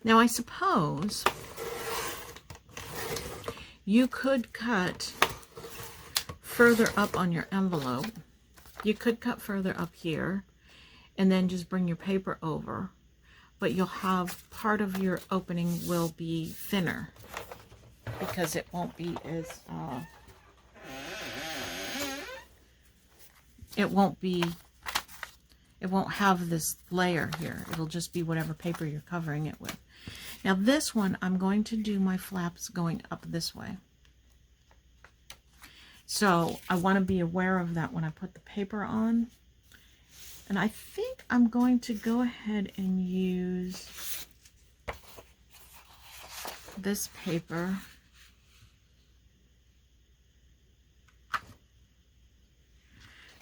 Now I suppose you could cut further up on your envelope. You could cut further up here and then just bring your paper over, but you'll have part of your opening will be thinner because it won't be as it won't have this layer here. It'll just be whatever paper you're covering it with. Now this one, I'm going to do my flaps going up this way. So I want to be aware of that when I put the paper on. And I think I'm going to go ahead and use this paper.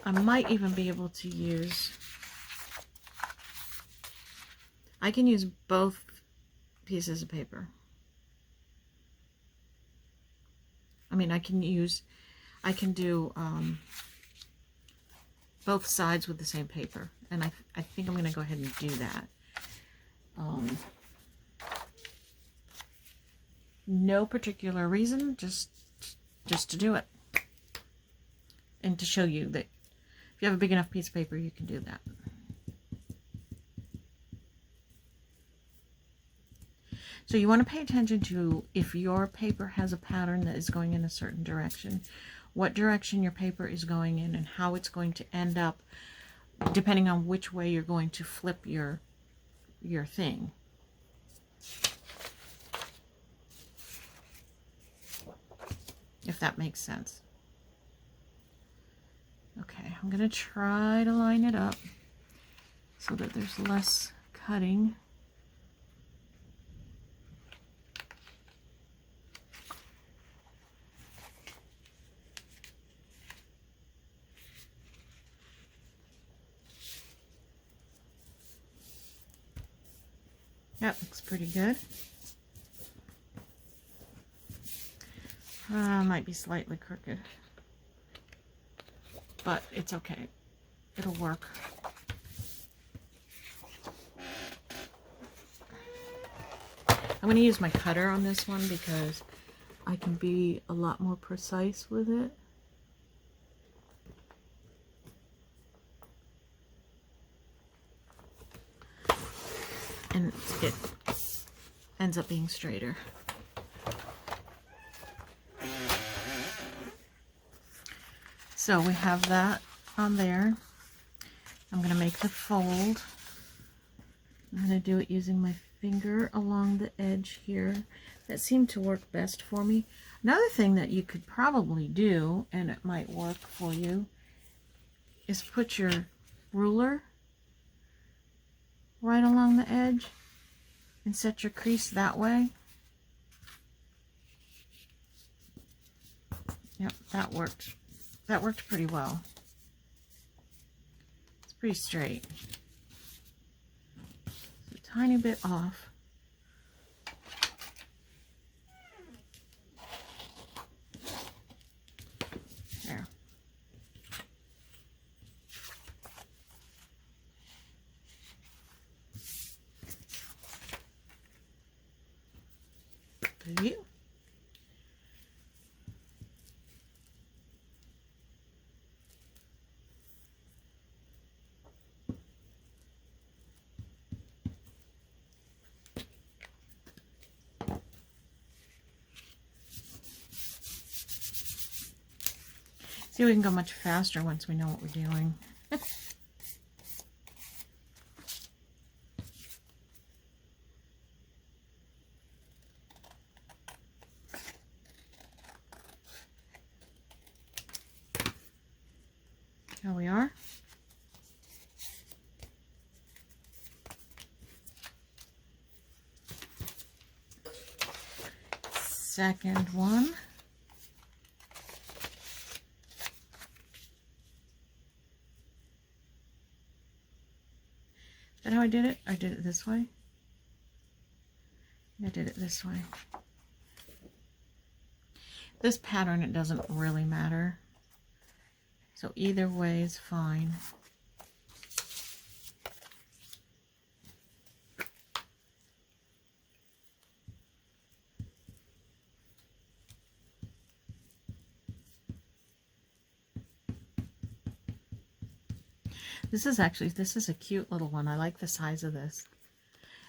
I might even be able to use, I can use both pieces of paper. I mean, I can do both sides with the same paper. And I think I'm going to go ahead and do that. No particular reason, just to do it. And to show you that if you have a big enough piece of paper, you can do that. So you want to pay attention to if your paper has a pattern that is going in a certain direction, what direction your paper is going in and how it's going to end up depending on which way you're going to flip your thing. If that makes sense. Okay, I'm going to try to line it up so that there's less cutting. That looks pretty good. Might be slightly crooked, but it's okay. It'll work. I'm going to use my cutter on this one because I can be a lot more precise with it. And it ends up being straighter. So we have that on there. I'm going to make the fold. I'm going to do it using my finger along the edge here. That seemed to work best for me. Another thing that you could probably do, and it might work for you, is put your ruler right along the edge and set your crease that way. Yep, that worked. That worked pretty well. It's pretty straight. A tiny bit off. There. Good. See, we can go much faster once we know what we're doing. Here we are. Second one. Is that how I did it? I did it this way. I did it this way. This pattern, it doesn't really matter. So either way is fine. This is a cute little one. I like the size of this.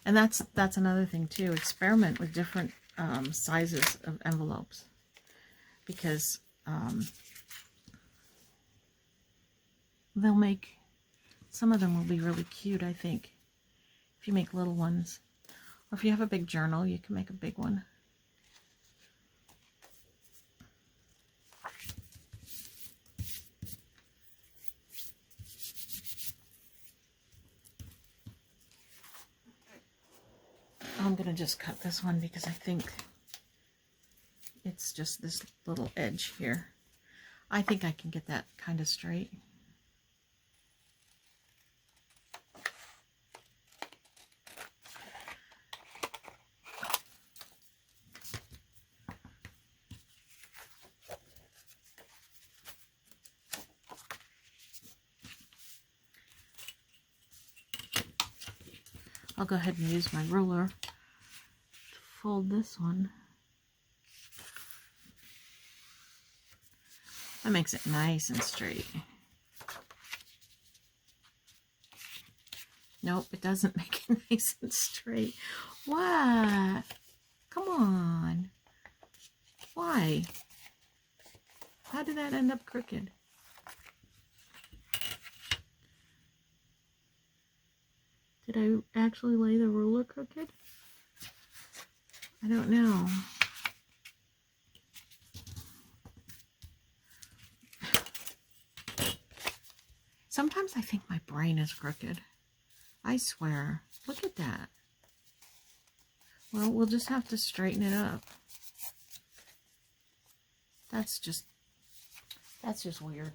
And that's another thing too. Experiment with different sizes of envelopes, because they'll make, some of them will be really cute, I think, if you make little ones. Or if you have a big journal, you can make a big one. I'm going to just cut this one because I think it's just this little edge here. I think I can get that kind of straight. I'll go ahead and use my ruler to fold this one. That makes it nice and straight. Nope, it doesn't make it nice and straight. What? Come on. Why? How did that end up crooked? Did I actually lay the ruler crooked? I don't know. Sometimes I think my brain is crooked. I swear. Look at that. Well, we'll just have to straighten it up. That's just weird.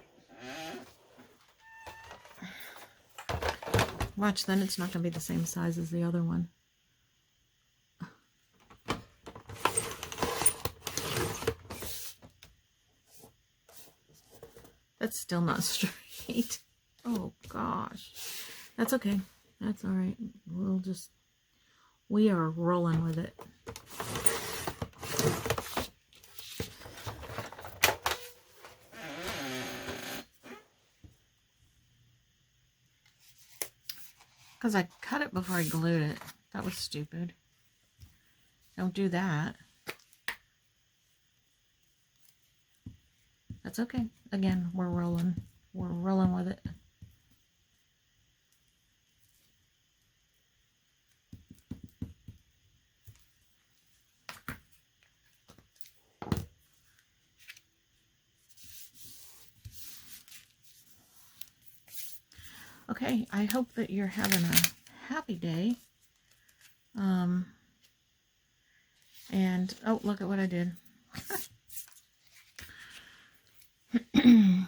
Watch, then it's not going to be the same size as the other one. That's still not straight. Oh gosh. That's okay. That's all right. We are rolling with it. Because I cut it before I glued it. That was stupid. Don't do that. That's okay. Again, we're rolling. We're rolling with it. Okay, I hope that you're having a happy day. And, oh, look at what I did. And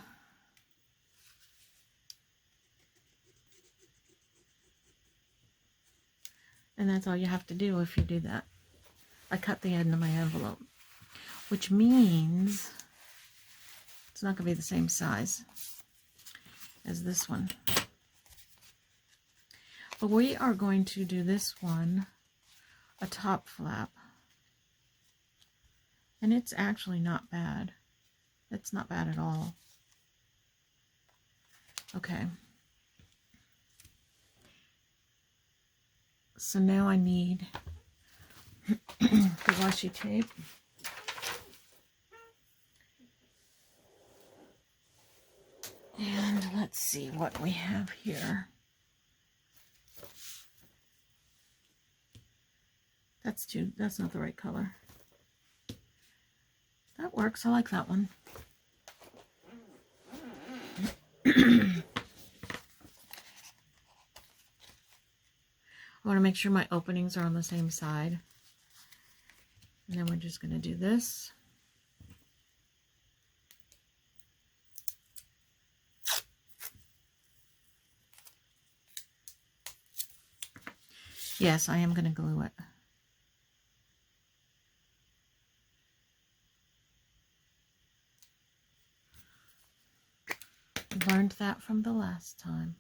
that's all you have to do if you do that. I cut the end of my envelope, which means it's not going to be the same size as this one. But we are going to do this one a top flap. And it's actually not bad. It's not bad at all. Okay. So now I need the washi tape. And let's see what we have here. That's not the right color. That works. I like that one. I want to make sure my openings are on the same side. And then we're just going to do this. Yes, I am going to glue it. Learned that from the last time.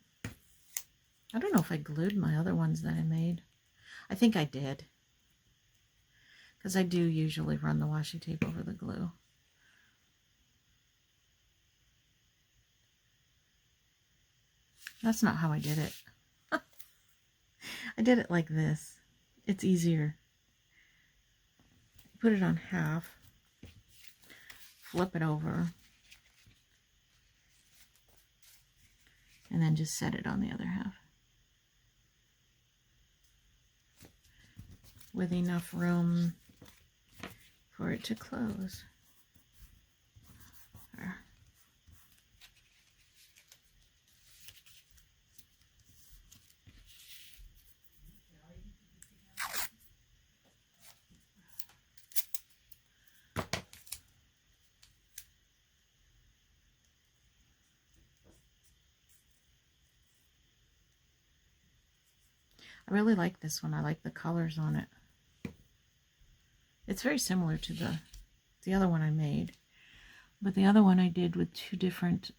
I don't know if I glued my other ones that I made. I think I did. Because I do usually run the washi tape over the glue. That's not how I did it. I did it like this. It's easier. Put it on half. Flip it over. And then just set it on the other half. With enough room for it to close. There. I really like this one. I like the colors on it. It's very similar to the other one I made, but the other one I did with two different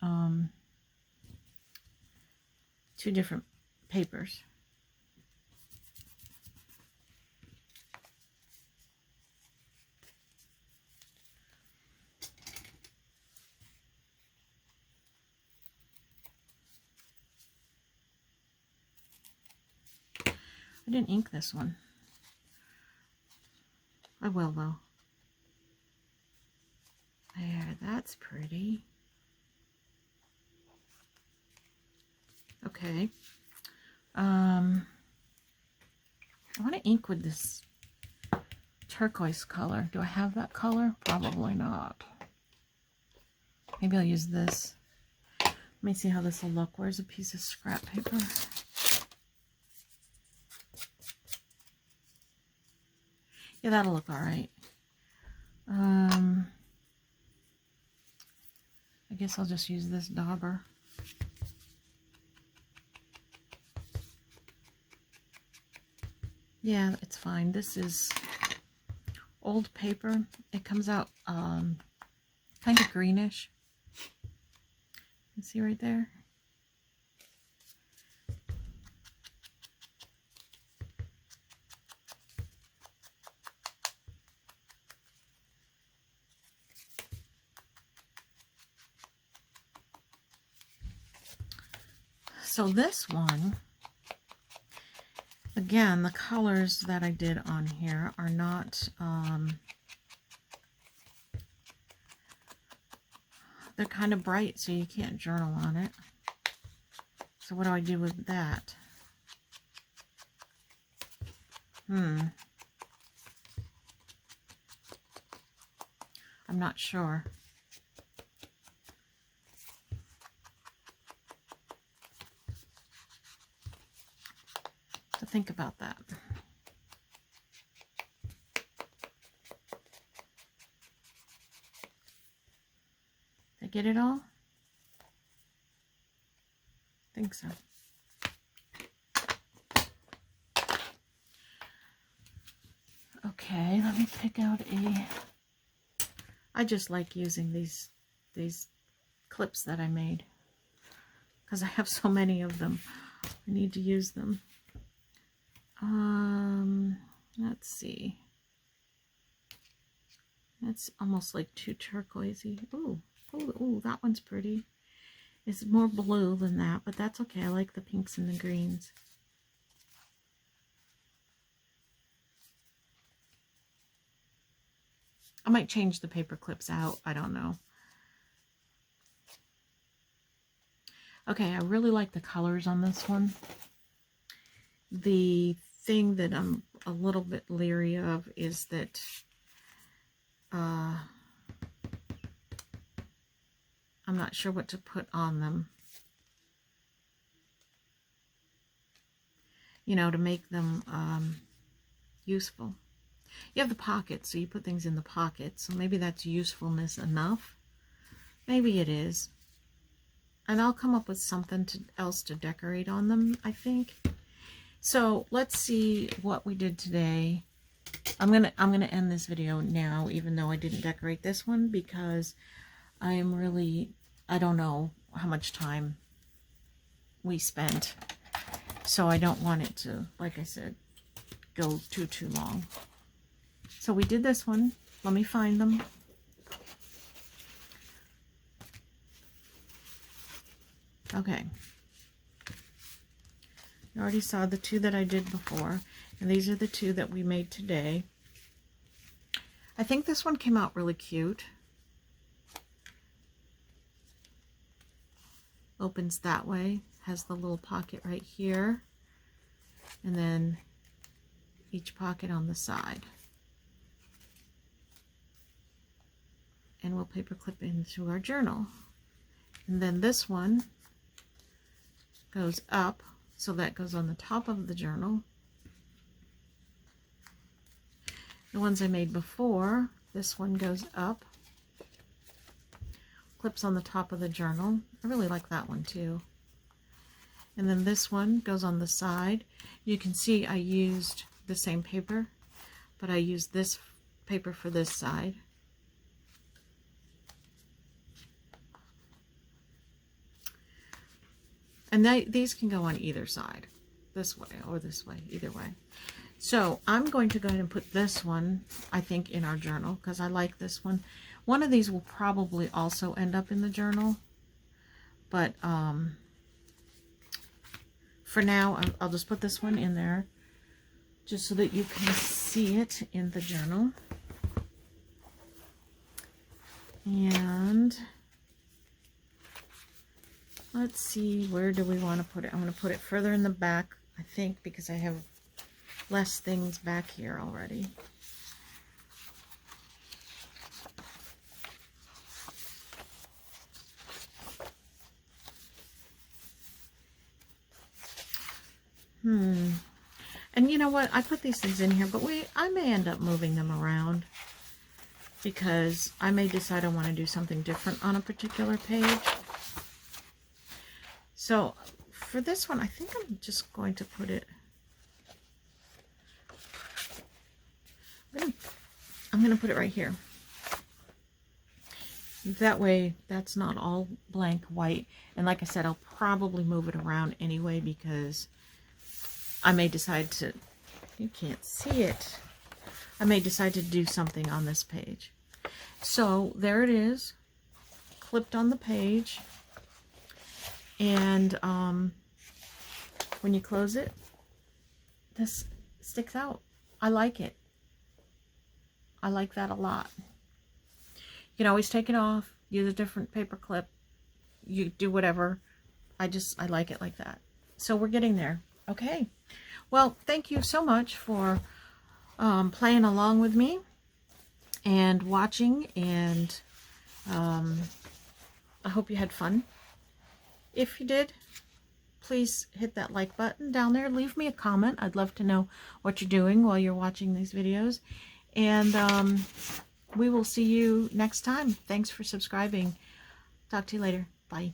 papers. I didn't ink this one. I will though. There, that's pretty. Okay. I want to ink with this turquoise color. Do I have that color? Probably not. Maybe I'll use this. Let me see how this will look. Where's a piece of scrap paper? Yeah, that'll look all right. I guess I'll just use this dauber. Yeah, it's fine. This is old paper. It comes out kind of greenish. You see right there? So this one, again, the colors that I did on here are not, they're kind of bright, so you can't journal on it. So what do I do with that? I'm not sure. So think about that. Did I get it all? I think so. Okay, let me pick out a... I just like using these clips that I made because I have so many of them. I need to use them. Let's see. That's almost like too turquoisey. Ooh, ooh, that one's pretty. It's more blue than that, but that's okay. I like the pinks and the greens. I might change the paper clips out. I don't know. Okay, I really like the colors on this one. The thing that I'm a little bit leery of is that I'm not sure what to put on them. You know, to make them useful. You have the pockets, so you put things in the pockets. So maybe that's usefulness enough. Maybe it is. And I'll come up with something else to decorate on them, I think. So let's see what we did today. I'm gonna end this video now, even though I didn't decorate this one, because I don't know how much time we spent. So I don't want it to, like I said, go too long. So we did this one. Let me find them. Okay. You already saw the two that I did before, and these are the two that we made today. I think this one came out really cute. Opens that way, has the little pocket right here, and then each pocket on the side. And we'll paper clip into our journal. And then this one goes up, so that goes on the top of the journal. The ones I made before, this one goes up, clips on the top of the journal. I really like that one too. And then this one goes on the side. You can see I used the same paper, but I used this paper for this side. And these can go on either side, this way or this way, either way. So I'm going to go ahead and put this one, I think, in our journal because I like this one. One of these will probably also end up in the journal, but for now, I'll just put this one in there just so that you can see it in the journal. And let's see, where do we want to put it? I'm going to put it further in the back, I think, because I have less things back here already. And you know what? I put these things in here, but I may end up moving them around because I may decide I want to do something different on a particular page. So for this one, I think I'm just going to put it... I'm going to put it right here. That way, that's not all blank white. And like I said, I'll probably move it around anyway because I may decide to... You can't see it. I may decide to do something on this page. So there it is, clipped on the page. And when you close it, this sticks out. I like it. I like that a lot. You can always take it off, use a different paper clip, you do whatever. I like it like that. So we're getting there. Okay. Well, thank you so much for playing along with me and watching, and I hope you had fun. If you did, please hit that like button down there. Leave me a comment. I'd love to know what you're doing while you're watching these videos. And we will see you next time. Thanks for subscribing. Talk to you later. Bye.